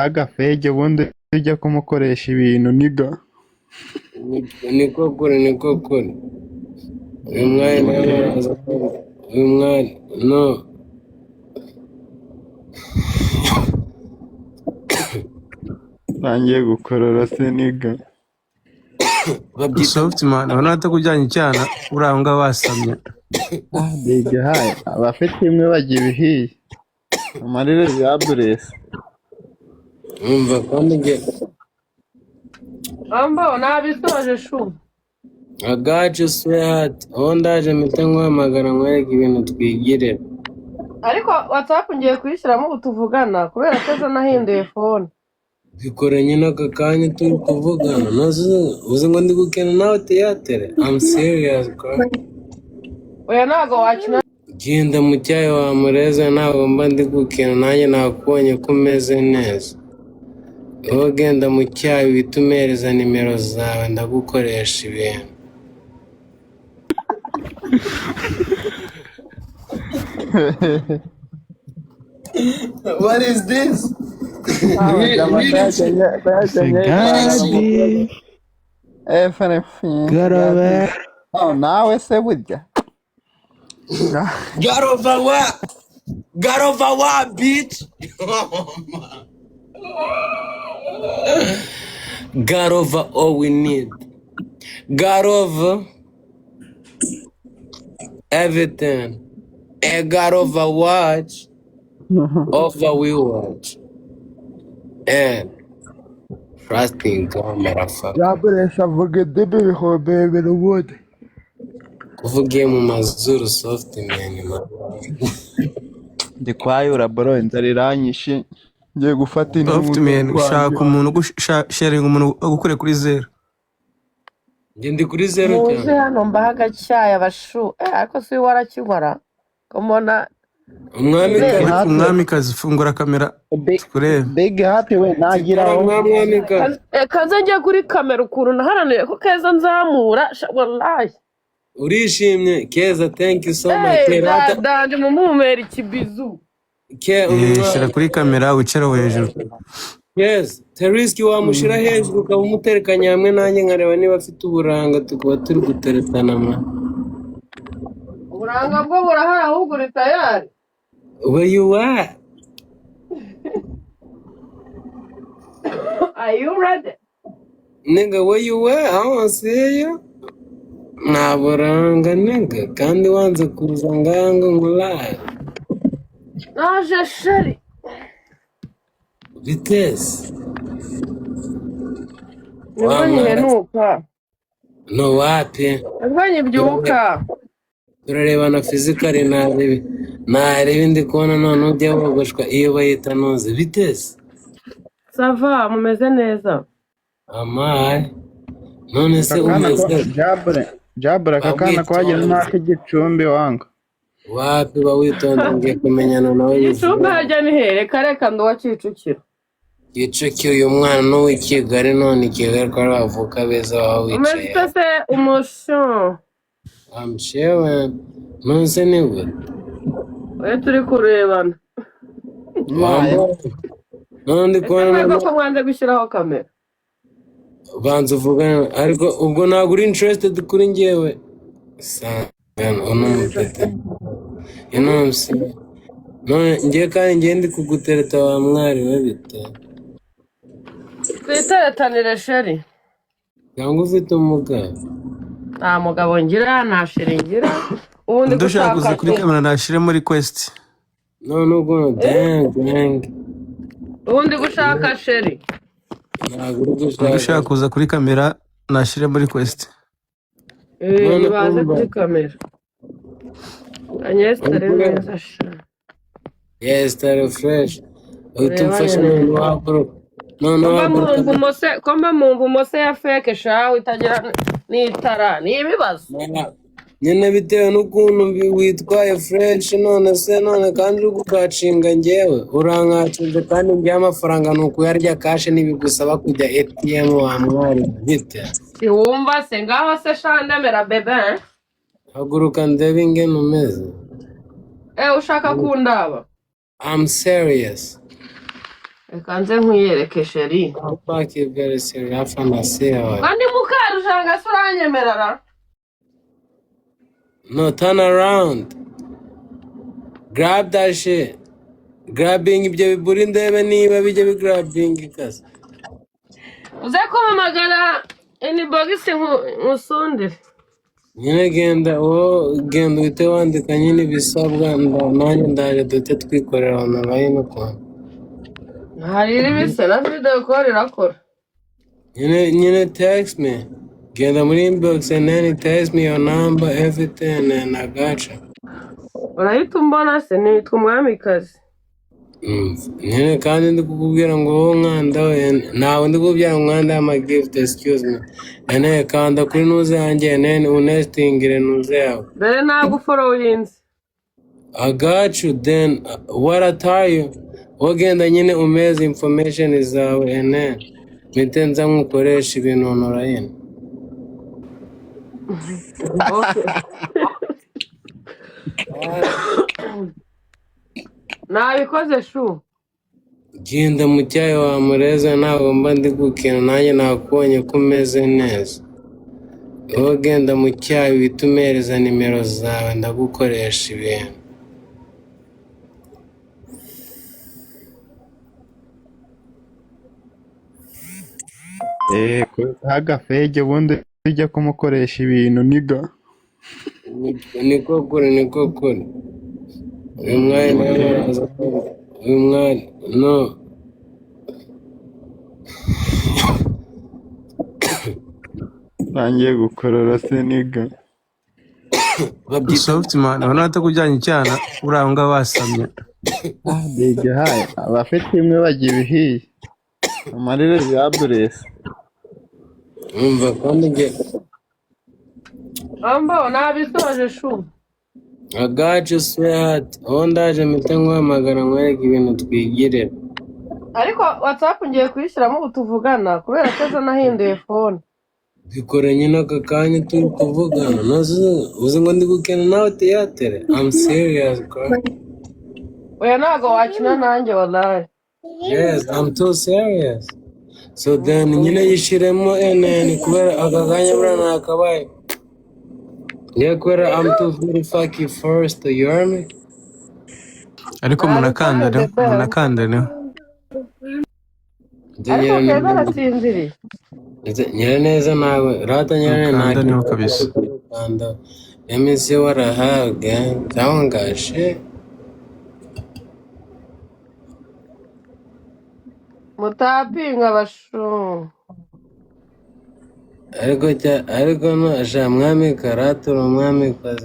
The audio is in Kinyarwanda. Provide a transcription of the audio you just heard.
agafege ubundi ujya kumukoresha ibintu niga. niko kuri uyu mwari nawe araza uyu mwari no Ntangiye gukorora se niga. babyita soft man abana batakujyanye icyana uranga basamye Niga haye abafite imwe bagira ibihiye. Amarire ya buresi. umva kandi nge Ambo nabisoje shu. agace sweat aho ndaje mpita nkuhamagara nkwereka ibintu twigire Ariko WhatsApp ngiye kuyishyiramo ubu tuvugana kubera ko ejo nahinduye phone. bikore nyine aka kanya turi kuvugana uzi ngo ndi gukina nawe teyatere I'm serious bro Oya ntago wakina. genda mu cyayi wa mureza ntabwo mba ndi gukina nanjye nakubonye ko umeze neza wowe genda mu cyayi uhita umereza nimero zawe ndagukoresha ibintu What is this? Sigadi. garabe Oh, nawe se burya. Got over what? Got over what, bitch? Got over all we need. Got over everything. And got over watch. Over we watch. And trusting God, motherfucker. Ya buresi avuga dibi bihobeye ubundi. Kuvugiye mu mazuru soft man. Ndi kwayura bro inzara iranyishe. Ngiye gufata indi soft man ushaka umuntu sharing umuntu agukure kuri zero Njye ndi kuri zero Muze cyane. hano mbaha agacyayi abashu. Ariko si warakinkora. Komona Umwamikazi. umwamikazi fungura kamera kurebe Big happy we nagiraho. Umwamikazi. kaze njye kuri kamera ukuntu naharaniye ko keza nzamura wallahi. Urishimye Keza, thank you so much. Danje mumumera ikibizu. shyira kuri kamera wicare hejuru Yes, Teriski wamushira hejuru ukaba umuterekanya hamwe nanjye nkareba niba afite uburanga tukaba turi guteretana mwa. Uburanga bwo burahari ahubwo uri tayari. Where you at? Are you ready? Nigga, where you at? I wanna see you. Nta buranga nigga, kandi wanze kuza nganga nkulaye. Naje sheri. Vitesse. Nibwo nyihenuka. No wapi. Nibwo nyibyuka. Turarebana physically narebe ndi kubona none ujya wogoshwa iyo bayita noze. Vitesse. Sava mumeze neza. Amaye. None se umeze Jabure kakana kwagira naka igicumbi wanga. wapi bawitonda ngiye kumenyana nawe Igicumbi hajya ni here kareka ndo Kicukiro. Kicukiro uyu mwana n'uw'i Kigali none i Kigali ko aravuka beza wawe wicaye. Umeze se umusho. I'm sure nonse niwe. Oya turi kurebana. None ndi kubona ko mwanze gushyiraho kamera. banza uvugana ariko ubwo ntabwo uri interested kuri njyewe. Sangana uno mutete. You know what I'm saying? None ngiye kandi ngiye ndi kugutereta wa mwari we bite. Twiteretanire sheri. Cyangwa ufite umugabo? Nta mugabo ngira nta sheri ngira. Ubundi dushaka kuza kuri kamera nashyiremo request None ubwo dang. Ubundi gushaka sheri. Ntabwo uri gushaka. dushaka kuza kuri kamera nashyiremo request Nibaze kuri kamera. Anyesitare neza sha. Yes, tari fresh. Utumfasha mu wabro. Komba mumva umose ya fake shawe itagira n'itara ni ibibazo. Nyine bitewe n'ukuntu witwaye fresh none kandi uri gukacinga njyewe urankacinze kandi njye amafaranga nukuyarya kashe nibigusaba kujya ATM wa mwari bite. Siwumva se ngaho se shandemera bebe. Haguruka ndebe ingene umeze. Ushaka kundaba? I'm serious. reka nze nkwiyereke sheri Fuck you very serious fantasy. kandi mukarujanga se uranyemerera No, turn around. Grab that shit. Grabbing ibyo biburi ndebe niba bijya bigrabbing kasa. uze kumpamagara inbox nkusundire Nyine genda uhite wandika nyine ibisabwa nanjye ndaje duhite twikorera online ukuntu. ntarira ibise na video call irakora Nyine text me. Genda muri inbox and then text me your number, everything, and I got you. urahita umbona se nitwa umwamikazi Nyine kandi ndi kukubwira ngo wowe umwanda we ntawe ndi kukubwira umwanda w'ama gift, excuse me. Ene kanda kuri nuze yanjye ene unestingire nuze yawe. dore naguforowinze I got you, then what I tell you, wagenda nyine umeze information zawe ene mpite nza nkukoresha ibintu online. okay nabikoze shu Genda mu cyayi wa mureza ntabwo mba ndi gukina nanjye nakubonye ko umeze neza. Wowe genda mu cyayi uhite umereza nimero zawe ndagukoresha ibintu. kuzaha agafege ubundi ujya kumukoresha ibintu niga. Niko kuri. Uyu mwari nawe araza uyu mwari no. Ntangiye gukorora se niga. soft man urabona atakujyanye icyana uri aho ngaho wasamye Digihaye abafite imwe bagira ibihiye. Amarira ya buresi. Umva kandi nge ambo nabisoje shu I got you sweetheart. Aho ndaje mpite nkuhamagara nkwereke ibintu twigirira. ariko whatsapp ngiye kuyishyiramo ubu tuvugana kubera ko ejo nahinduye phone Bikore nyine aka kanya turi kuvugana. Uzi ngo ndi gukina nawe theater. I'm serious, girl. oya ntago wakina nanjye wallahi Yes, I'm too serious. So then nyine yishiremo NN kubera aka kanya bura nakabaye. Yeah, kubera I'm too very fucking first, you hear me? ariko munakandane ariko keza arasinziriye Nyine neza nawe rata nyine Mukandane kabisa. Kanda. Let me see what I have again. That one got shit. mutapinga bashu Ariko no asha mwami karatura umwami kazi.